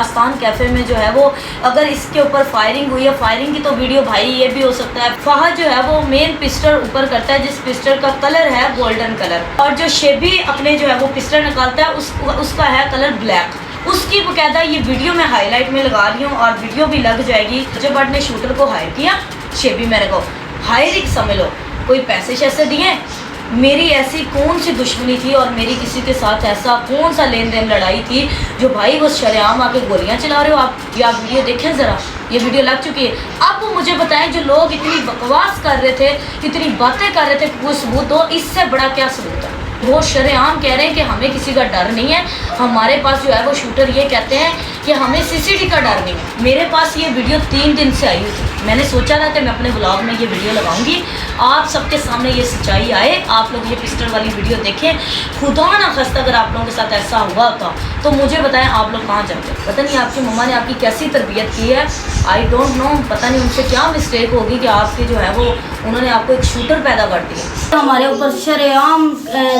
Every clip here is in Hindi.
दास्तान कैफ़े में जो है वो अगर इसके ऊपर फायरिंग हुई है, फायरिंग की तो वीडियो भाई ये भी हो सकता है। फहद जो है वो मेन पिस्टल ऊपर करता है, जिस पिस्टल का कलर है गोल्डन कलर, और जो शेबी अपने जो है वो पिस्टल निकालता है उसका है कलर ब्लैक। उसकी बकायदा ये वीडियो मैं हाईलाइट में लगा रही हूँ और वीडियो भी लग जाएगी। जब बट ने शूटर को हायर किया, शेबी मेरे को हायरिंग समझ लो, कोई पैसे शैसे दिए, मेरी ऐसी कौन सी दुश्मनी थी और मेरी किसी के साथ ऐसा कौन सा लेन देन लड़ाई थी जो भाई वो शरेआम आके गोलियां चला रहे हो आप। ये आप वीडियो देखें ज़रा, ये वीडियो लग चुकी है। अब वो मुझे बताएं, जो लोग इतनी बकवास कर रहे थे, इतनी बातें कर रहे थे, कोई सबूत हो, इससे बड़ा क्या सबूत है। वो शरेआम कह रहे हैं कि हमें किसी का डर नहीं है, हमारे पास जो है वो शूटर ये कहते हैं कि हमें सीसीटी का डर नहीं है। मेरे पास ये वीडियो 3 दिन से आई हुई थी, मैंने सोचा था कि मैं अपने ब्लॉग में ये वीडियो लगाऊंगी, आप सबके सामने ये सच्चाई आए, आप लोग ये पिस्टल वाली वीडियो देखें। खुदा ना खस्ता अगर आप लोगों के साथ ऐसा हुआ होता तो मुझे बताएं आप लोग कहाँ जाते। पता नहीं आपकी मम्मा ने आपकी कैसी तरबियत की है, आई डोंट नो, पता नहीं उनसे क्या मिस्टेक होगी कि आपके जो है वो उन्होंने आपको एक शूटर पैदा कर दिया। हमारे ऊपर शरेआम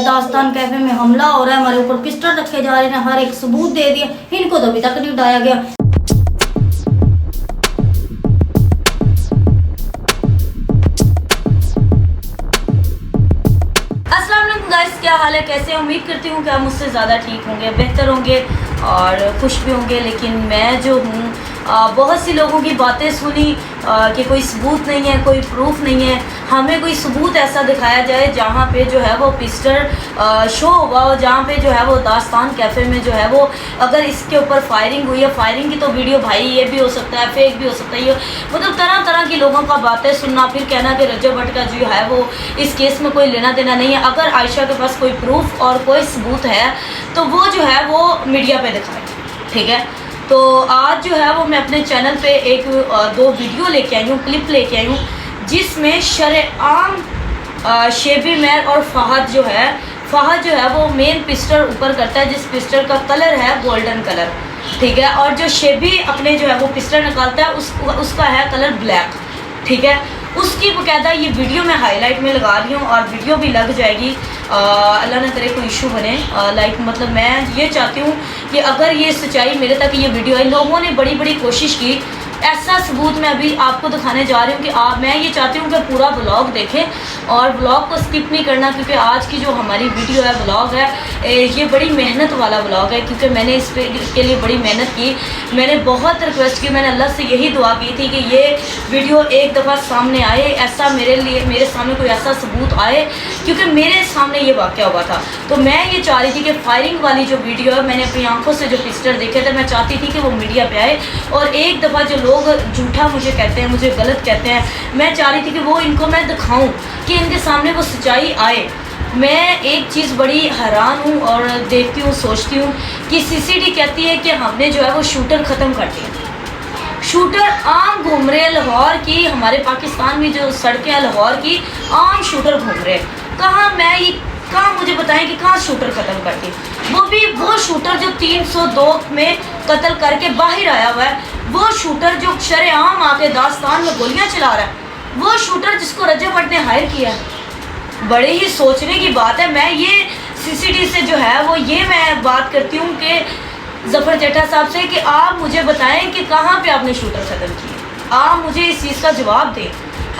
दास्तान कैफे में हमला हो रहा है, हमारे ऊपर पिस्टल रखे जा रहे हैं, हर एक सबूत दे दिया, इनको तो अभी तक नहीं उठाया गया। क्या हाल है, कैसे? उम्मीद करती हूँ कि आप मुझसे ज़्यादा ठीक होंगे, बेहतर होंगे और खुश भी होंगे। लेकिन मैं जो हूँ बहुत सी लोगों की बातें सुनी कि कोई सबूत नहीं है, कोई प्रूफ नहीं है, हमें कोई सबूत ऐसा दिखाया जाए जहाँ पे जो है वो पिस्टल शो हुआ हो, जहाँ पे जो है वो दास्तान कैफ़े में जो है वो अगर इसके ऊपर फायरिंग हुई है, फायरिंग की तो वीडियो भाई ये भी हो सकता है, फेक भी हो सकता है। ये मतलब तरह तरह की लोगों का बातें सुनना, फिर कहना कि रजब भट्ट का जो है वो इस केस में कोई लेना देना नहीं है। अगर आयशा के पास कोई प्रूफ और कोई सबूत है तो वो जो है वो मीडिया पे दिखाए, ठीक है। तो आज जो है वो मैं अपने चैनल पे एक 2 वीडियो लेके आई हूँ, क्लिप लेके आई हूँ, जिसमें शरेआम शेबी मैर और फहद जो है वो मेन पिस्टल ऊपर करता है, जिस पिस्टल का कलर है गोल्डन कलर, ठीक है, और जो शेबी अपने जो है वो पिस्टल निकालता है उसका है कलर ब्लैक, ठीक है। उसकी बकायदा ये वीडियो मैं हाईलाइट में लगा रही हूँ और वीडियो भी लग जाएगी। अल्लाह न करे कोई इशू बने, लाइक मतलब मैं ये चाहती हूँ कि अगर ये सच्चाई मेरे तक ये वीडियो आई, लोगों ने बड़ी बड़ी कोशिश की, ऐसा सबूत मैं अभी आपको दिखाने जा रही हूँ कि मैं ये चाहती हूँ कि पूरा ब्लॉग देखें और ब्लॉग को स्किप नहीं करना, क्योंकि आज की जो हमारी वीडियो है, ब्लॉग है, ये बड़ी मेहनत वाला ब्लॉग है, क्योंकि मैंने इसके लिए बड़ी मेहनत की। मैंने बहुत रिक्वेस्ट की, मैंने अल्लाह से यही दुआ की थी कि ये वीडियो एक दफ़ा सामने आए, ऐसा मेरे सामने कोई ऐसा सबूत आए, क्योंकि मेरे सामने ये वाक़या हुआ था। तो मैं ये चाह रही थी कि फायरिंग वाली जो वीडियो है, मैंने अपनी आंखों से जो पिस्टल देखे थे, मैं चाहती थी कि वो मीडिया पे आए और एक दफ़ा जो लोग झूठा मुझे कहते हैं, मुझे गलत कहते हैं, मैं चाह रही थी कि वो इनको मैं दिखाऊं कि इनके सामने वो सच्चाई आए। मैं एक चीज़ बड़ी हैरान हूँ और देखती हूँ, सोचती हूँ कि सीसीडी कहती है कि हमने जो है वो शूटर ख़त्म कर दिया। शूटर आम घूम रहे हैं लाहौर की, हमारे पाकिस्तान में जो सड़कें हैं लाहौर की, आम शूटर घूम रहे हैं। कहाँ मुझे बताएं कि कहाँ शूटर ख़त्म कर दिए, वो भी वो शूटर जो 302 में कत्ल करके बाहर आया हुआ है, वो शूटर जो शरेआम आके दास्तान में गोलियां चला रहा है, वो शूटर जिसको रजब भट्ट ने हायर किया है। बड़े ही सोचने की बात है। मैं ये सीसीडी से जो है वो ये मैं बात करती हूँ कि ज़फ़र चट्टा साहब से कि आप मुझे बताएं कि कहाँ पे आपने शूटर ख़त्म किए, आप मुझे इस चीज़ का जवाब दें।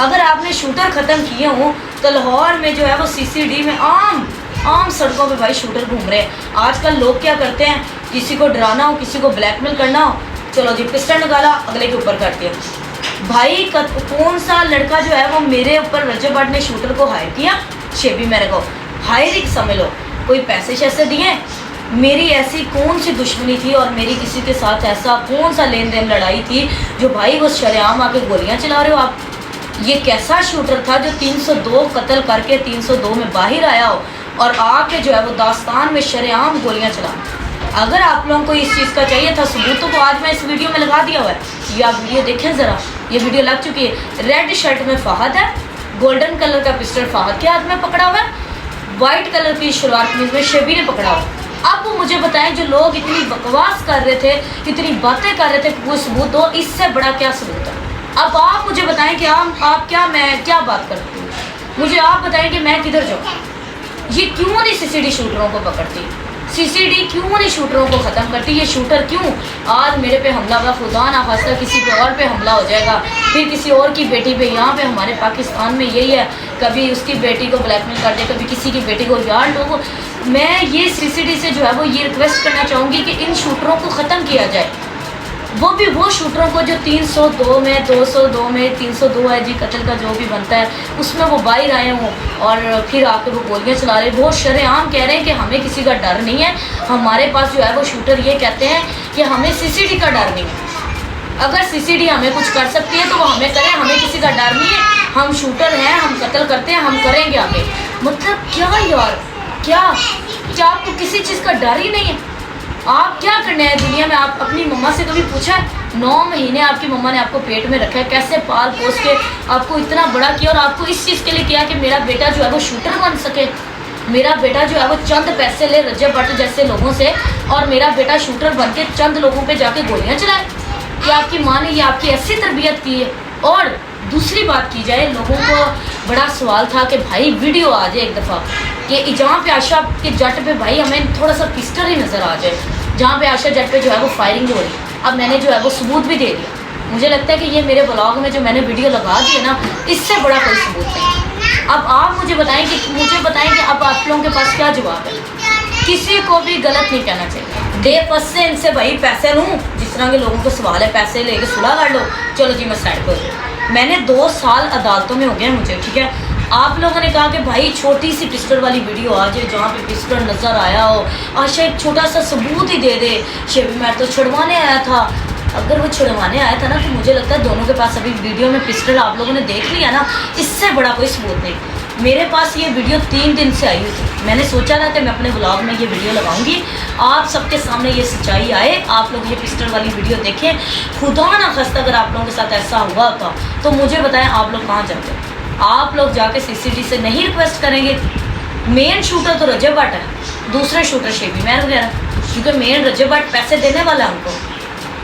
अगर आपने शूटर ख़त्म किए हों तो लाहौर में जो है वो सीसीडी में आम सड़कों पे भाई शूटर घूम रहे हैं। आजकल लोग क्या करते हैं, किसी को डराना हो, किसी को ब्लैकमेल करना हो, चलो जी पिस्टल निकाला, अगले के ऊपर कर दिया। भाई कौन सा लड़का जो है वो मेरे ऊपर रजब भट्ट ने शूटर को हायर किया, शेबी मेरे को हायरिंग समझ लो, कोई पैसे शैसे दिए, मेरी ऐसी कौन सी दुश्मनी थी और मेरी किसी के साथ ऐसा कौन सा लेन देन लड़ाई थी जो भाई वो शरेआम आके गोलियां चला रहे हो आप। ये कैसा शूटर था जो 302 कत्ल करके 302 में बाहर आया हो और आके जो है वो दास्तान में शरेआम गोलियां चला। अगर आप लोगों को इस चीज़ का चाहिए था सबूत तो आज मैं इस वीडियो में लगा दिया हुआ है। ये आप वीडियो देखें ज़रा, ये वीडियो लग चुकी है। रेड शर्ट में फहद है, गोल्डन कलर का पिस्टल फहद के हाथ में पकड़ा हुआ है, वाइट कलर की शलवार कमीज में शेबी ने पकड़ा हुआ। अब वो मुझे बताएं, जो लोग इतनी बकवास कर रहे थे, इतनी बातें कर रहे थे, कोई सबूत हो, इससे बड़ा क्या सबूत है। अब आप मुझे बताएं कि मैं क्या बात करती हूँ, मुझे आप बताएं कि मैं किधर जाऊँ। ये क्यों नहीं सीसीडी शूटरों को पकड़ती, सीसीडी क्यों नहीं शूटरों को ख़त्म करती? ये शूटर क्यों? आज मेरे पे हमला हुआ, खुदा ना खास्ता किसी पे और पे हमला हो जाएगा, फिर किसी और की बेटी पे। यहाँ पे हमारे पाकिस्तान में यही है, कभी उसकी बेटी को ब्लैकमेल कर दे, कभी किसी की बेटी को। यार लोगों, मैं ये सीसीडी से जो है वो ये रिक्वेस्ट करना चाहूँगी कि इन शूटरों को ख़त्म किया जाए। वो भी वो शूटरों को जो 302 में, 202 में, 302 है जी कत्ल का जो भी बनता है, उसमें वो बाहर आए हों और फिर आके वो गोलियाँ चला रहे। वो शरेआम कह रहे हैं कि हमें किसी का डर नहीं है। हमारे पास जो है वो शूटर ये कहते हैं कि हमें सीसीडी का डर नहीं है। अगर सीसीडी हमें कुछ कर सकती है तो वो हमें करें, हमें किसी का डर नहीं है। हम शूटर हैं, हम कत्ल करते हैं, हम करेंगे आगे। मतलब क्या यार, क्या आपको किसी चीज़ का डर ही नहीं है? आप क्या करने हैं दुनिया में? आप अपनी मम्मा से कभी पूछा है? 9 महीने आपकी मम्मा ने आपको पेट में रखा है, कैसे पाल पोस के आपको इतना बड़ा किया, और आपको इस चीज़ के लिए किया कि मेरा बेटा जो है वो शूटर बन सके, मेरा बेटा जो है वो चंद पैसे ले रजब भट्ट जैसे लोगों से, और मेरा बेटा शूटर बन के चंद लोगों पे जाके गोलियां चलाए। कि आपकी माँ ने ये आपकी ऐसी तरबियत की है? और दूसरी बात की जाए, लोगों को बड़ा सवाल था कि भाई वीडियो आ जाए एक दफ़ा कि जहाँ पे आशा के जट पे भाई हमें थोड़ा सा पिस्टल ही नज़र आ जाए, जहाँ पे आशा जट पे जो है वो फायरिंग हो रही। अब मैंने जो है वो सबूत भी दे दिया। मुझे लगता है कि ये मेरे ब्लॉग में जो मैंने वीडियो लगा दी है ना, इससे बड़ा कोई सबूत नहीं। अब आप मुझे बताएं कि अब आप लोगों के पास क्या जवाब है? किसी को भी गलत नहीं कहना चाहिए। बेबस से इनसे भाई पैसे लूँ, जिस तरह के लोगों को सवाल है, पैसे लेके सुलह कर लो, चलो जी मैं साइड पर। मैंने 2 साल अदालतों में हो गए मुझे, ठीक है। आप लोगों ने कहा कि भाई छोटी सी पिस्टल वाली वीडियो आ जाए जहाँ पे पिस्टल नज़र आया हो, आशा एक छोटा सा सबूत ही दे दे। शेबी मैट तो छुड़वाने आया था। अगर वो छुड़वाने आया था ना, तो मुझे लगता है दोनों के पास अभी वीडियो में पिस्टल आप लोगों ने देख लिया ना, इससे बड़ा कोई सबूत नहीं। मेरे पास ये वीडियो 3 दिन से आई हुई थी। मैंने सोचा था कि मैं अपने ब्लॉग में ये वीडियो लगाऊंगी, आप सबके सामने ये सच्चाई आए, आप लोग ये पिस्टल वाली वीडियो देखें। खुदा ना खास्ता अगर आप लोगों के साथ ऐसा हुआ होता तो मुझे बताएं, आप लोग कहाँ जाते? आप लोग जाके सीसीडी से नहीं रिक्वेस्ट करेंगे? मेन शूटर तो रजब भट्ट है, दूसरे शूटर शेबी मैन वगैरह, क्योंकि मेन रजब भट्ट पैसे देने वाला है उनको,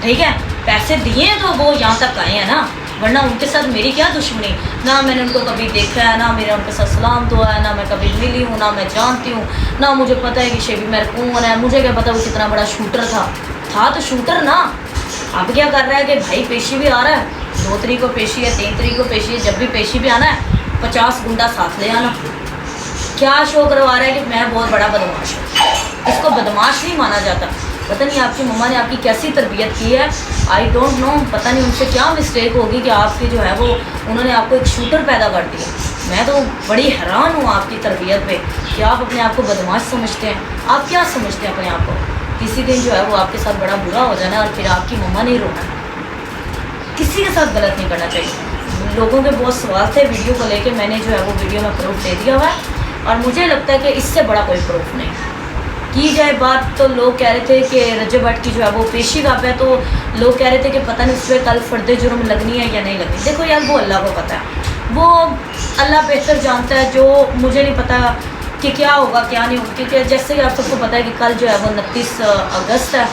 ठीक है। पैसे दिए तो वो यहाँ तक आए हैं ना, वरना उनके साथ मेरी क्या दुश्मनी? ना मैंने उनको कभी देखा है, ना मेरा उनके साथ सलाम दुआ है, ना मैं कभी मिली हूँ, ना मैं जानती हूँ, ना मुझे पता है कि शेबी मैन कौन है। मुझे क्या पता वो कितना बड़ा शूटर था तो शूटर ना। अब क्या कर रहा है कि भाई पेशी भी आ रहा है, 2 तारीख को पेशी है, 3 तारीख को पेशी है, जब भी पेशी भी आना है 50 गुंडा साथ ले आना। क्या शो करवा रहा है कि मैं बहुत बड़ा बदमाश हूँ? इसको बदमाश नहीं माना जाता। पता नहीं आपकी मम्मा ने आपकी कैसी तरबियत की है, आई डोंट नो। पता नहीं उनसे क्या मिस्टेक होगी कि आपकी जो है वो उन्होंने आपको एक शूटर पैदा कर दिया। मैं तो बड़ी हैरान हूँ आपकी तरबियत पे कि आप अपने आप को बदमाश समझते हैं। आप क्या समझते हैं अपने आप को? किसी दिन जो है वो आपके साथ बड़ा बुरा हो जाना और फिर आपकी मम्मा नहीं रोना। किसी के साथ गलत नहीं करना चाहिए। लोगों के बहुत सवाल थे वीडियो को लेके, मैंने जो है वो वीडियो में प्रूफ दे दिया हुआ है, और मुझे लगता है कि इससे बड़ा कोई प्रूफ नहीं। की जाए बात तो लोग कह रहे थे कि रजब भट्ट की जो है वो पेशी कब है, तो लोग कह रहे थे कि पता नहीं उस पर कल फर्द जुर्म लगनी है या नहीं लगनी। देखो यार, वो अल्लाह को पता है, वो अल्लाह बेहतर जानता है। जो मुझे नहीं पता कि क्या होगा क्या नहीं होगा, क्योंकि जैसे कि आप सबको पता है कि कल जो है वो 29 अगस्त है,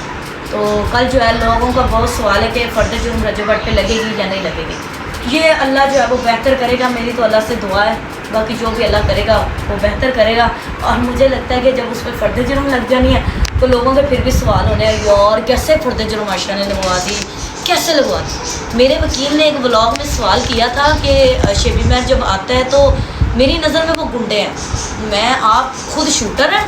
तो कल जो है लोगों का बहुत सवाल है कि फर्द जुर्म रजब भट्ट पे लगेगी या नहीं लगेगी। ये अल्लाह जो है वो बेहतर करेगा। मेरी तो अल्लाह से दुआ है, बाकी जो भी अल्लाह करेगा वो बेहतर करेगा। और मुझे लगता है कि जब उस पर फर्द जुर्म लग जानी है तो लोगों के फिर भी सवाल होने हैं, यार कैसे फर्द जुर्म आशा ने लगवा दी, कैसे लगवा दी। मेरे वकील ने एक व्लॉग में सवाल किया था कि शेबी मैन जब आता है तो मेरी नज़र में वो गुंडे हैं। आप खुद शूटर हैं,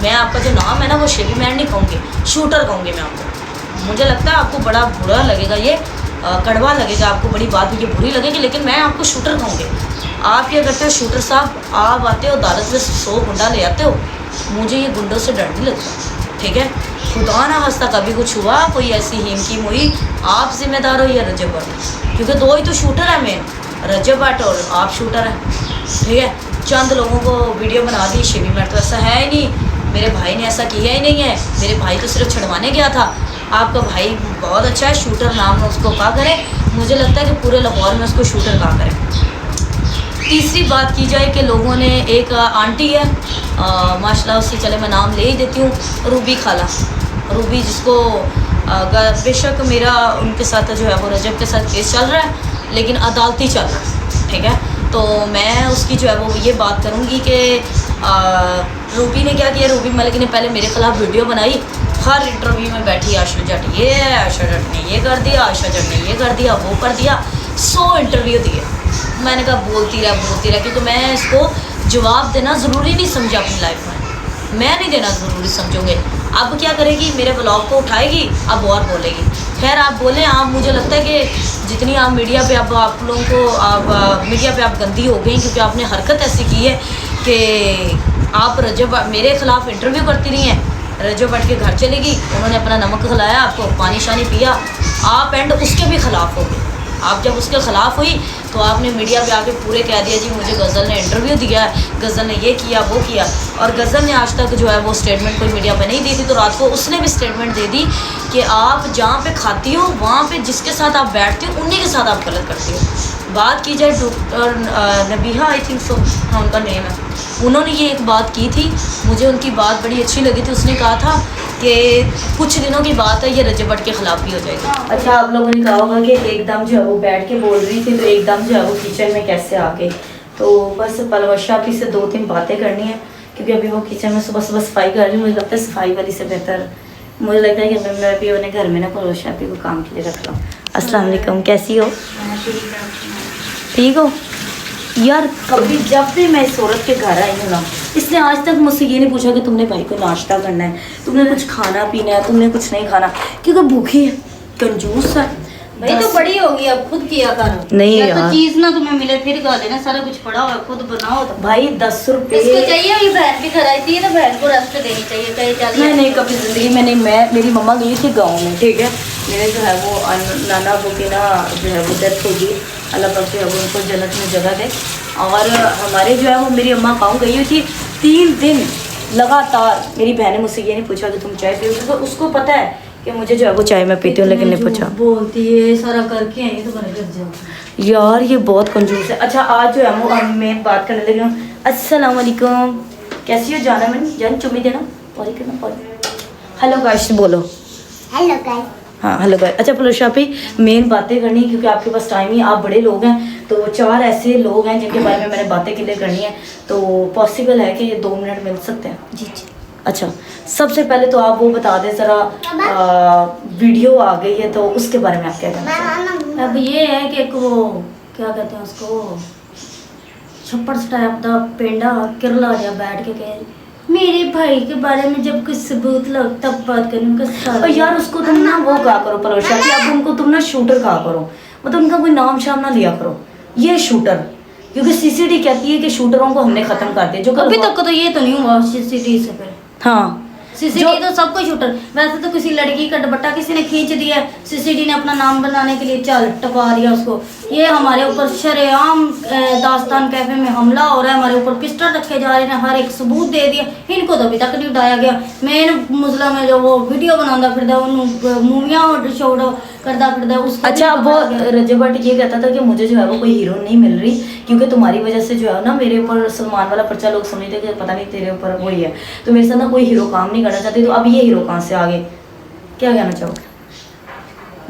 मैं आपका जो नाम है ना वो शेबी मैन नहीं कहूँगी, शूटर कहूँगी मैं आपको। मुझे लगता है आपको बड़ा बुरा लगेगा, ये कड़वा लगेगा, आपको बड़ी बात ये बुरी लगेगी, लेकिन मैं आपको शूटर कहूँगी। आप क्या करते हो शूटर साहब, आप आते हो अदालत में 100 गुंडा ले आते हो। मुझे ये गुंडों से डर नहीं लगता, ठीक है। खुदा ना खास्ता कभी कुछ हुआ, कोई ऐसी हिमकीम हुई, आप जिम्मेदार हो या रजब भट्ट, क्योंकि 2 ही तो शूटर है मेन, रजब भट्ट और आप शूटर हैं, ठीक है। चंद लोगों को वीडियो बना दी, शेबी मैट तो ऐसा है ही नहीं, मेरे भाई ने ऐसा किया ही नहीं है, मेरे भाई तो सिर्फ छुड़वाने गया था। आपका भाई बहुत अच्छा है, शूटर नाम है उसको कहा करें। मुझे लगता है कि पूरे लाहौर में उसको शूटर कहा करें। तीसरी बात की जाए कि लोगों ने एक आंटी है माशाल्लाह, उससे चले मैं नाम ले ही देती हूँ, रूबी खाला, रूबी, जिसको बेशक मेरा उनके साथ जो है वो रजब के साथ केस चल रहा है, लेकिन अदालती चल रहा है, ठीक है। तो मैं उसकी जो है वो ये बात करूँगी कि रूबी ने क्या किया, रूबी मलिक ने पहले मेरे खिलाफ वीडियो बनाई, हर इंटरव्यू में बैठी आशा जट ये है, आशा जट ने ये कर दिया, आशा जट ने ये कर दिया, वो कर दिया, 100 इंटरव्यू दिए। मैंने कहा बोलती रह, क्योंकि मैं इसको जवाब देना ज़रूरी नहीं समझा अपनी लाइफ में, मैं नहीं देना ज़रूरी समझूंगे। अब क्या करेगी, मेरे ब्लॉग को उठाएगी, अब और बोलेगी। खैर आप बोलें, आप मुझे लगता है कि जितनी आप मीडिया पे अब आप लोगों को आप मीडिया पे आप गंदी हो गई, क्योंकि आपने हरकत ऐसी की है कि आप रजब मेरे ख़िलाफ़ इंटरव्यू करती रही हैं, रजब भट्ट के घर चलेगी, उन्होंने अपना नमक खिलाया, आपको पानी शानी पिया, आप एंड उसके भी ख़िलाफ़ हो गए। आप जब उसके ख़िलाफ़ हुई तो आपने मीडिया पे आके पूरे कह दिया जी मुझे गज़ल ने इंटरव्यू दिया है, गज़ल ने ये किया वो किया, और गज़ल ने आज तक जो है वो स्टेटमेंट कोई मीडिया पे नहीं दी थी। तो रात को उसने भी स्टेटमेंट दे दी कि आप जहाँ पे खाती हो वहाँ पे जिसके साथ आप बैठती हो उन्हीं के साथ आप गलत करती हो। बात की जाए doctor Nabiha, I think so हाँ उनका नेम है, उन्होंने ये एक बात की थी, मुझे उनकी बात बड़ी अच्छी लगी थी। उसने कहा था कि कुछ दिनों की बात है ये रजब भट्ट के ख़िलाफ़ भी हो जाएगी। अच्छा आप लोगों ने कहा होगा कि एकदम जो है वो बैठ के बोल रही थी, तो एकदम जो है वो किचन में कैसे आ गई। तो बस पलवशा भी से 2-3 बातें करनी है, क्योंकि अभी वो किचन में सुबह सुबह सफाई कर रही हूँ। मुझे लगता है सफाई वाली से बेहतर मुझे लगता है कि मैं भी अपने घर में ना पलवशा भी को काम के लिए रख लूँ। अस्सलाम वालेकुम, कैसी हो? ठीक हो यार? कभी जब भी मैं इस औरत के घर आई हूँ ना, इसने आज तक मुझसे ये नहीं पूछा कि तुमने भाई को नाश्ता करना है, तुमने कुछ खाना पीना है, तुमने कुछ नहीं खाना, क्योंकि भूखी है, कंजूस है भाई। तो बड़ी होगी, अब खुद किया करो। नहीं या यार, तो चीज ना तुम्हें मिले फिर खा लेना, सारा कुछ पड़ा हुआ है, खुद बनाओ। तो भाई 10 रुपये इसको चाहिए, ये बहन भी घर आई थी तो बहन को रेस्ट देनी चाहिए, कहीं चल नहीं कभी ज़िंदगी में नहीं। मेरी मम्मा गई थी गाँव में, ठीक है, मेरे जो है वो नाना वो की ना जो है वो डेथ होगी, अल्लाह पाक जो है वो उनको जन्नत में जगह दे। और हमारे जो है वो मेरी अम्मा गाँव गई हुई थी 3 दिन लगातार। मेरी बहन ने मुझसे ये नहीं पूछा कि तुम चाय पियो, तो उसको पता है कि मुझे जो है वो चाय मैं पीती हूँ, लेकिन नहीं पूछा। बोलती है सारा करके आई तो घर गिर जाओ यार ये बहुत कंजूस है। अच्छा आज जो है वो मैं बात करने लगी हूँ। अस्सलाम वालेकुम, कैसी हो जाना? मैंने जान चुम्मी देना और करना। हेलो गाइस बोलो। Hello guys. हाँ हेलो गाइस। अच्छा पलवशा पे मेन बातें करनी है, क्योंकि आपके पास टाइम ही, आप बड़े लोग हैं, तो 4 ऐसे लोग हैं जिनके बारे में मैंने बातें क्लियर करनी है, तो पॉसिबल है कि ये 2 मिनट मिल सकते हैं? जी जी। अच्छा सबसे पहले तो आप वो बता दें ज़रा, वीडियो आ गई है तो उसके बारे में आप क्या कहना चाहें? अब ये है कि एक वो क्या कहते हैं उसको, छप्पड़ टाइप का पेंडा किरला जा बैठ के कह मेरे भाई के बारे में जब कुछ सबूत लग तब बात करूँ। और यार उसको तुम ना वो कहा करो पलवशा कि अब उनको तुम ना शूटर कहा करो, मतलब उनका कोई नाम शाम ना लिया करो, ये शूटर, क्योंकि सीसीडी कहती है कि शूटरों को हमने खत्म कर दिया। जो अभी तक तो ये तो नहीं हुआ सीसीडी से। फिर हाँ सीसीडी तो सब कोई शूटर, वैसे तो किसी लड़की का दुपट्टा किसी ने खींच दिया, सीसीडी ने अपना नाम बनाने के लिए चल टपा दिया उसको। ये हमारे ऊपर शरेआम दास्तान कैफे में हमला हो रहा है, हमारे ऊपर पिस्टल रखे जा रहे हैं, हर एक सबूत दे दिया, इनको तो अभी तक नहीं उठाया गया। मेन मुस्लिम है जो वो वीडियो बनाता फिर मूवियाँ शो करता फिर उसको। अच्छा वो रजब भट्ट ये कहता था कि मुझे जो है वो कोई हीरो नहीं मिल रही, क्योंकि तुम्हारी वजह से जो है ना मेरे ऊपर सलमान वाला पर्चा लोग समझते कि पता नहीं तेरे ऊपर वही है, तो मेरे साथ ना कोई हीरो काम नहीं करना चाहती, तो अब ये हीरो कहाँ से आ गए? क्या कहना चाहोगे?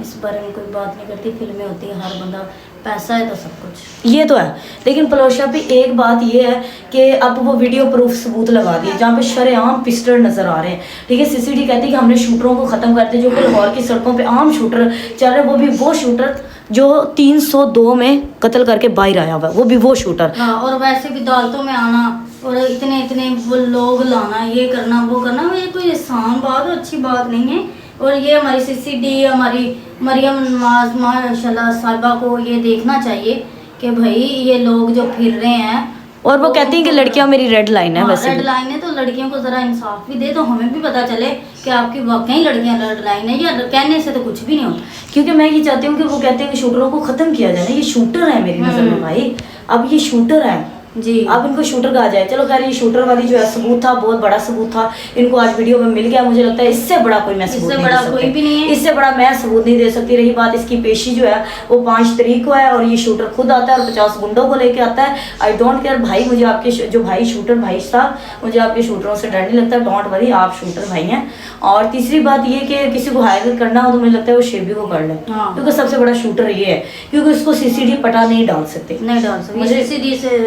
इस बारे में कोई बात नहीं करती, फिल्में होती है, हर बंदा पैसा है तो सब कुछ, ये तो है। लेकिन पलवशा पे एक बात ये है कि अब वो वीडियो प्रूफ सबूत लगा दिए जहाँ पे शरेआम पिस्टल नजर आ रहे हैं, ठीक है। सीसीडी कहती है कि हमने शूटरों को खत्म कर दिया, जो कि लाहौर की सड़कों पे आम शूटर चल रहे, वो भी वो शूटर जो 302 में कत्ल करके बाहर आया हुआ, वो भी वो शूटर। हाँ, और वैसे भी अदालतों में आना और इतने इतने वो लोग लाना, ये करना वो करना, ये कोई आसान बात और अच्छी बात नहीं है। और ये हमारी सीसीडी, हमारी मरियम नवाज माशाल्लाह साहिबा को ये देखना चाहिए कि भाई ये लोग जो फिर रहे हैं, और वो कहती हैं कि लड़कियां मेरी रेड लाइन है। हाँ, वैसे रेड लाइन है, तो लड़कियों को ज़रा इंसाफ भी दे, तो हमें भी पता चले कि आपकी वाकई लड़कियां रेड लाइन है, या कहने से तो कुछ भी नहीं होता। क्योंकि मैं ये चाहती हूँ कि वो कहते हैं कि शूटरों को खत्म किया जाए ना, ये शूटर है मेरी नज़र में भाई, अब ये शूटर है जी। अब इनको शूटर कहा जाए। चलो खैर ये शूटर वाली जो है सबूत था, बहुत बड़ा सबूत था, इनको आज वीडियो में मिल गया। मुझे लगता है इससे बड़ा कोई मैं सबूत नहीं दे सकती, कोई भी नहीं है, इससे बड़ा मैं सबूत नहीं दे सकती। रही बात इसकी पेशी जो है वो 5 तारीख को है, और ये शूटर खुद आता है और 50 गुंडों को लेके आता है। आई डोंट केयर भाई, मुझे आपके जो भाई शूटर भाई साहब, मुझे आपके शूटरों से डर नहीं लगता, डोंट वरी, आप शूटर भाई हैं। और तीसरी बात ये कि किसी को हायर करना हो तो मुझे लगता है वो शेबी को कर ले, क्योंकि सबसे बड़ा शूटर ये है, क्योंकि उसको सीसीडी पटा नहीं डाल सकते, नहीं डाल सकते, मुझे सीसीडी से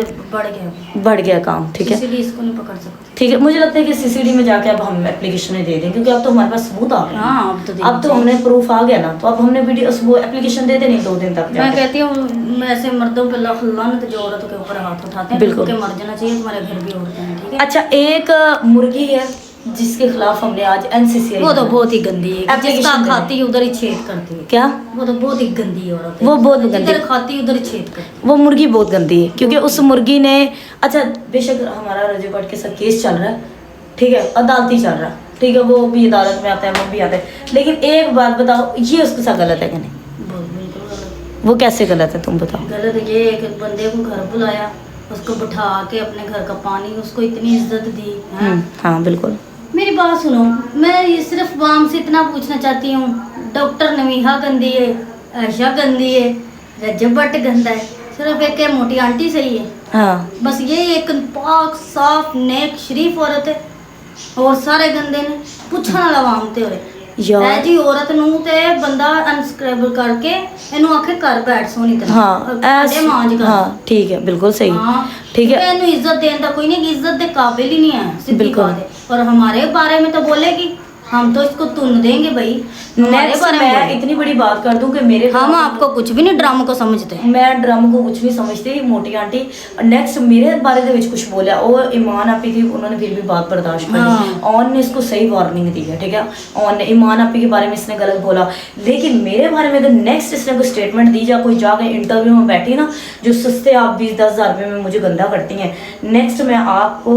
बढ़ गया काम, ठीक है CCD इसको नहीं पकड़ सकते। ठीक है। मुझे लगता है कि सीसीडी में जाके अब हम एप्लीकेशन दे दें, क्योंकि अब तो हमारे पास सबूत आ गए। हाँ, अब तो हमने प्रूफ आ गया ना, तो अब हमने वीडियो वो एप्लीकेशन दे देनी 2 दिन तक मैं जाके। कहती हूँ ऐसे मर्दों पे लानत जो औरतों के ऊपर हाथ उठाते हैं, बिल्कुल। उनके मर जाना चाहिए। तुम्हारे घर भी औरतें हैं, ठीक है। अच्छा, एक मुर्गी है जिसके खिलाफ हमने आज NCCI वो तो बहुत ही गंदी है, Application जिसका देना। खाती उधर ही छेद करती है। क्या वो तो बहुत ही गंदी औरत है, वो बहुत जिधर गंदी। खाती उधर ही छेद करती वो मुर्गी बहुत गंदी है, क्योंकि उस मुर्गी ने, अच्छा बेशक हमारा रजू भट्ट के साथ केस चल रहा है, ठीक है, अदालती चल रहा है, ठीक है, वो भी अदालत में आता है, वो भी आता है, लेकिन एक बात बताओ, ये उसके साथ गलत है कि नहीं? है। बिल्कुल गलत। वो कैसे गलत है, तुम बताओ। गलत ये है कि बंदे को घर बुलाया, उसको बिठा के अपने घर का पानी, उसको इतनी इज्जत दी है। हाँ बिल्कुल। मेरी बात सुनो, मैं ये सिर्फ वाम से इतना पूछना चाहती हूँ, डॉक्टर नवीहा गंदी है, आयशा गंदी है, रजब भट्ट गंदा है, सिर्फ एक है मोटी आंटी सही है। हाँ बस ये एक पाक साफ नेक शरीफ औरत है, और सारे गंदे ने पूछण वाला वाम ते होरे यार। है जी। औरत नूं ते बंदा अनस्क्रेबल करके इनू आखे घर बैठ सोनी तरह, हाँ भांडे मांज कर। हाँ ठीक है, बिल्कुल सही, हाँ, ठीक है। इन्हें इज्जत देने का कोई नहीं, इज्जत दे काबिल ही नहीं है, सीधी बिल्कुल। बात है। और हमारे बारे में तो बोलेगी, हम तो इसको तुन देंगे भाई। हमारे नेक्स्ट बारे में मैं बोले। इतनी बड़ी बात कर दूं कि मेरे हम आपको कुछ भी नहीं ड्रामा को समझते। मैं ड्रामा को कुछ नहीं समझती, मोटी आंटी नेक्स्ट मेरे बारे ਦੇ ਵਿੱਚ कुछ बोला, वो ईमान आपी थी, उन्होंने फिर भी बात बर्दाश्त कर ली। ऑन ने इसको सही वार्निंग दी है, ठीक है, ऑन ने ईमान आपी के बारे में इसने गलत बोला, लेकिन मेरे बारे में अगर नेक्स्ट इसने कोई स्टेटमेंट दी या कोई जाके इंटरव्यू में बैठी ना, जो सस्ते आप 20-10 हज़ार रुपये में मुझे गंदा करती हैं, नेक्स्ट मैं आपको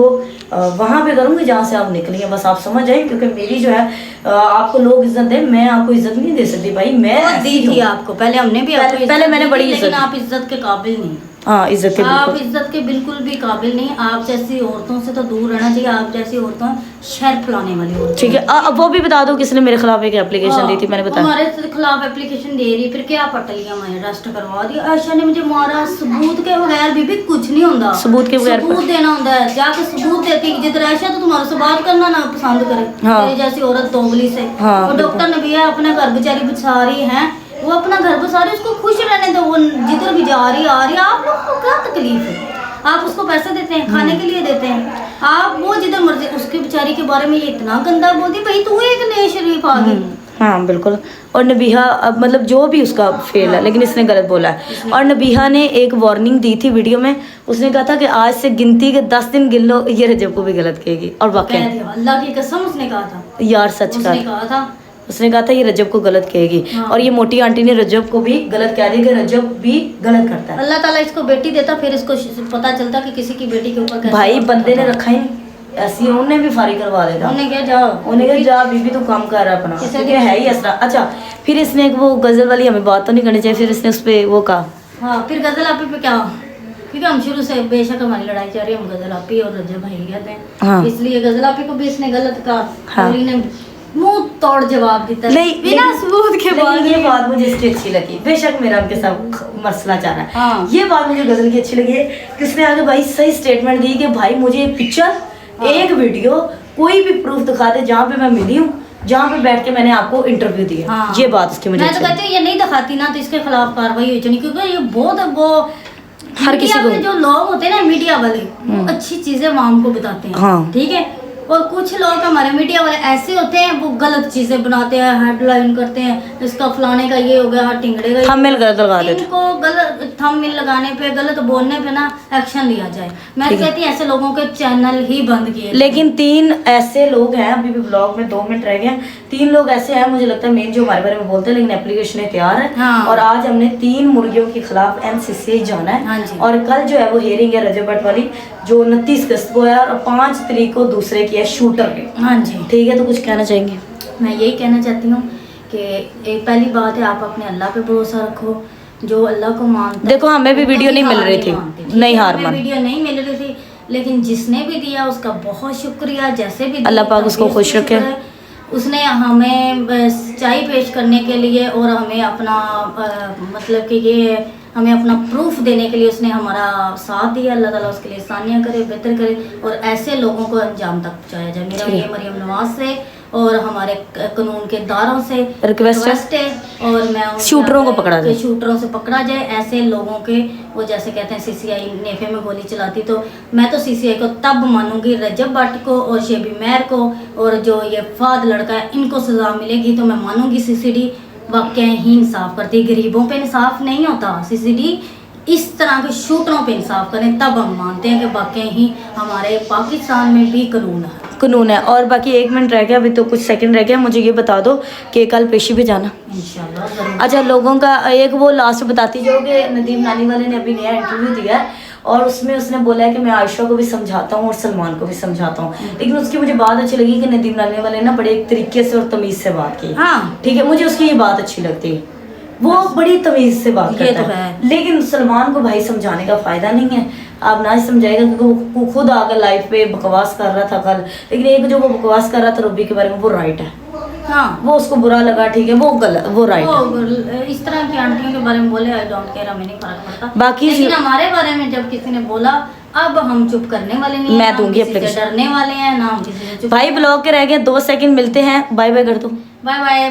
वहाँ पे करूँगी जहाँ से आप निकली हैं, बस आप समझ जाए, क्योंकि मेरी जो है आपको लोग इज्जत दें, मैं आपको इज्जत नहीं दे सकती भाई। मैं दी थी आपको पहले, हमने भी आपको पहले मैंने दी बड़ी थी, इज्जत लेकिन दी। आप इज्जत के काबिल नहीं। हाँ इज्जत के आप बिल्कुल। इज्जत के बिल्कुल भी काबिल नहीं। आप जैसी औरतों से तो दूर रहना चाहिए। आप जैसी औरतों शहर फैलाने वाली औरतें। ठीक है, अब वो भी बता दो किसने मेरे खिलाफ एक एप्लीकेशन दी थी, मैंने बताया। हमारे खिलाफ एप्लीकेशन दे रही, फिर क्या पटलियां मैंने अरेस्ट करवा दिया। आयशा ने मुझे मारा, सबूत के बगैर बीबी कुछ नहीं होता। सबूत के बगैर सबूत देना होता है, जाके सबूत देती। जिधर आयशा तो तुम्हारे से बात करना ना पसंद करे, हाँ। तेरी जैसी औरत दोगली से। हाँ, और डॉक्टर ने भी है, अपना घर बेचारी बचा रही है, वो अपना घर बसा रही, उसको खुश रहने दो। वो जिधर भी जा रही आ रही, आप लोग को क्या तकलीफ है? आप उसको पैसे देते हैं, खाने के लिए देते हैं, आप वो जिधर मर्जी। उसके बेचारी के बारे में ये इतना गंदा बोलती, भाई तू एक नए शरीफ आ गई। हाँ बिल्कुल। और नबीहा अब मतलब जो भी उसका फेल है, लेकिन इसने गलत बोला है। और नबीहा ने एक वार्निंग दी थी वीडियो में, उसने कहा था कि आज से गिनती के 10 दिन गिन लो, ये रजब को भी गलत कहेगी। और कह वाकई दिया, अल्लाह की कसम उसने कहा था, यार सच का, उसने कहा था। उसने कहा था ये रजब को गलत कहेगी। हाँ। और ये मोटी आंटी ने रजब को भी गलत कह दिया कि रजब भी गलत करता है। अल्लाह ताला इसको बेटी देता, फिर इसको पता चलता कि किसी की बेटी के ऊपर कैसे भाई हाथ बंदे ने उठाता। रखा ही नहीं, ऐसी उन्होंने भी फारी करवा देता। उन्हें क्या जाओ, उन्हें कहा जा बीबी तू काम कर अपना, किसे क्योंकि भी- है ही ऐसा। अच्छा फिर इसने एक वो गजल वाली, हमें बात तो नहीं करनी चाहिए, फिर इसने उस पर वो कहा। हाँ, फिर गजल आपी पे क्या, क्योंकि हम शुरू से बेशक हमारी लड़ाई चल रही है, हम गजल आपी और रजब भाई कहते हैं, हाँ। इसलिए गजल आपी को भी इसने गलत कहा। हाँ। और इन्हें मुंह तोड़ जवाब देता है, नहीं, बिना लेकिन- सबूत के बाद। लेकिन ये बात मुझे इसकी अच्छी लगी, बेशक मेरा उनके साथ मसला चल रहा है। हाँ। ये बात मुझे गजल की अच्छी लगी है कि उसने आगे भाई सही स्टेटमेंट दी कि भाई मुझे पिक्चर, हाँ। एक वीडियो, कोई भी प्रूफ दिखा दे जहाँ पे मैं मिली हूँ, जहाँ पे बैठ के मैंने आपको इंटरव्यू दिया। हाँ। ये बात उसकी मुझे मैं तो अच्छी लगी। कहती हूँ ये नहीं दिखाती ना, तो इसके खिलाफ कार्रवाई होनी चाहिए, क्योंकि ये बहुत वो हर किसी मीडिया को- पे जो लोग होते हैं ना, मीडिया वाले, वो अच्छी चीजें वाम को बताते हैं। हाँ। ठीक है। और कुछ लोग हमारे मीडिया वाले ऐसे होते हैं, वो गलत चीजें बनाते हैं, हेडलाइन करते हैं, इसका फलाने का ये हो गया, टिंगड़े का ये थंबनेल हो गया। गलत लगा देते। इनको गलत थंबनेल लगाने पे, गलत बोलने पे ना एक्शन लिया जाए। मैं तो ठीक है। कहती हूँ ऐसे लोगों के चैनल ही बंद किए। लेकिन 3 ऐसे लोग हैं, अभी भी ब्लॉग में 2 मिनट रह गए हैं, 3 लोग ऐसे हैं मुझे लगता है मेन जो हमारे बारे में बोलते हैं, लेकिन एप्लीकेशन तैयार है। हाँ। और आज हमने 3 मुर्गियों के खिलाफ NCCI जाना है। हाँ जी। और कल जो है वो हियरिंग है रजब भट्ट वाली, जो 29 अगस्त को है, और 5 तारीख को दूसरे की है शूटर की। हाँ जी। ठीक है, तो कुछ कहना चाहेंगे? मैं यही कहना चाहती हूँ कि एक पहली बात है, आप अपने अल्लाह पे भरोसा रखो, जो अल्लाह को मानता है। देखो, हमें भी वो वीडियो कभी नहीं मिल हार रही थी, मानते, ठीक नहीं है? हार हमें मान। वीडियो नहीं मिल रही थी, लेकिन जिसने भी दिया उसका बहुत शुक्रिया। जैसे भी अल्लाह दिया, पाक उसको तभी खुश रखे। शुक्र है। उसने हमें सच्चाई पेश करने के लिए और हमें अपना मतलब कि ये हमें अपना प्रूफ देने के लिए उसने हमारा साथ दिया। अल्लाह ताला उसके लिए सानिया करे, बेहतर करे, और ऐसे लोगों को अंजाम तक पहुँचाया जाए। मेरा ठीक है। ये मरियम नवाज से और हमारे कानून के दारों से रिक्वेस्ट है और मैं उनसे शूटरों को पकड़ा जाए, शूटरों से पकड़ा जाए। ऐसे लोगों के, वो जैसे कहते हैं सीसीआई नेफे में गोली चलाती, तो मैं तो सीसीआई को तब मानूंगी रजब भट्ट को और शेबी मेहर को, और जो ये फाद लड़का है इनको सजा मिलेगी तो मैं मानूंगी सीसीडी वाकई ही इंसाफ करती है। गरीबों पे इंसाफ नहीं होता, सीसीडी इस तरह के शूटरों पे इंसाफ करें तब हम मानते हैं कि वाकई ही हमारे पाकिस्तान में भी कानून है। और बाकी 1 मिनट रह गया, अभी तो कुछ सेकंड रह गया, मुझे ये बता दो कि कल पेशी पे जाना इंशाल्लाह जरूर। अच्छा, लोगों का एक वो लास्ट बताती जाओ कि नदीम नानी वाले ने अभी नया इंटरव्यू दिया है और उसमें उसने बोला है कि मैं आयशा को भी समझाता हूँ और सलमान को भी समझाता हूँ, लेकिन उसकी मुझे बात अच्छी लगी कि नदीम नानी वाले ना बड़े एक तरीके से और तमीज़ से बात की। हाँ ठीक है, मुझे उसकी ये बात अच्छी लगती है, वो बड़ी तमीज़ से बात ये करता तो है। लेकिन सलमान को भाई समझाने का फ़ायदा नहीं है, आप ना समझाएगा क्योंकि वो खुद आकर लाइफ पे बकवास कर रहा था कल, लेकिन एक जो वो बकवास कर रहा था रूबी के बारे में वो राइट है। हाँ, वो उसको बुरा लगा, ठीक है, वो गलत, वो राइट है। वो इस तरह की आंटियों के बारे में बोले आई डोंट केयर, हमें नहीं फर्क पड़ता। बाकी लेकिन हमारे बारे में जब किसी ने बोला अब हम चुप करने वाले नहीं, मैं दूंगी किसी से डरने वाले हैं ना हम किसी से चुप। भाई ब्लॉग के रह गए 2 सेकंड, मिलते हैं, बाय बाय कर दो। Bye bye.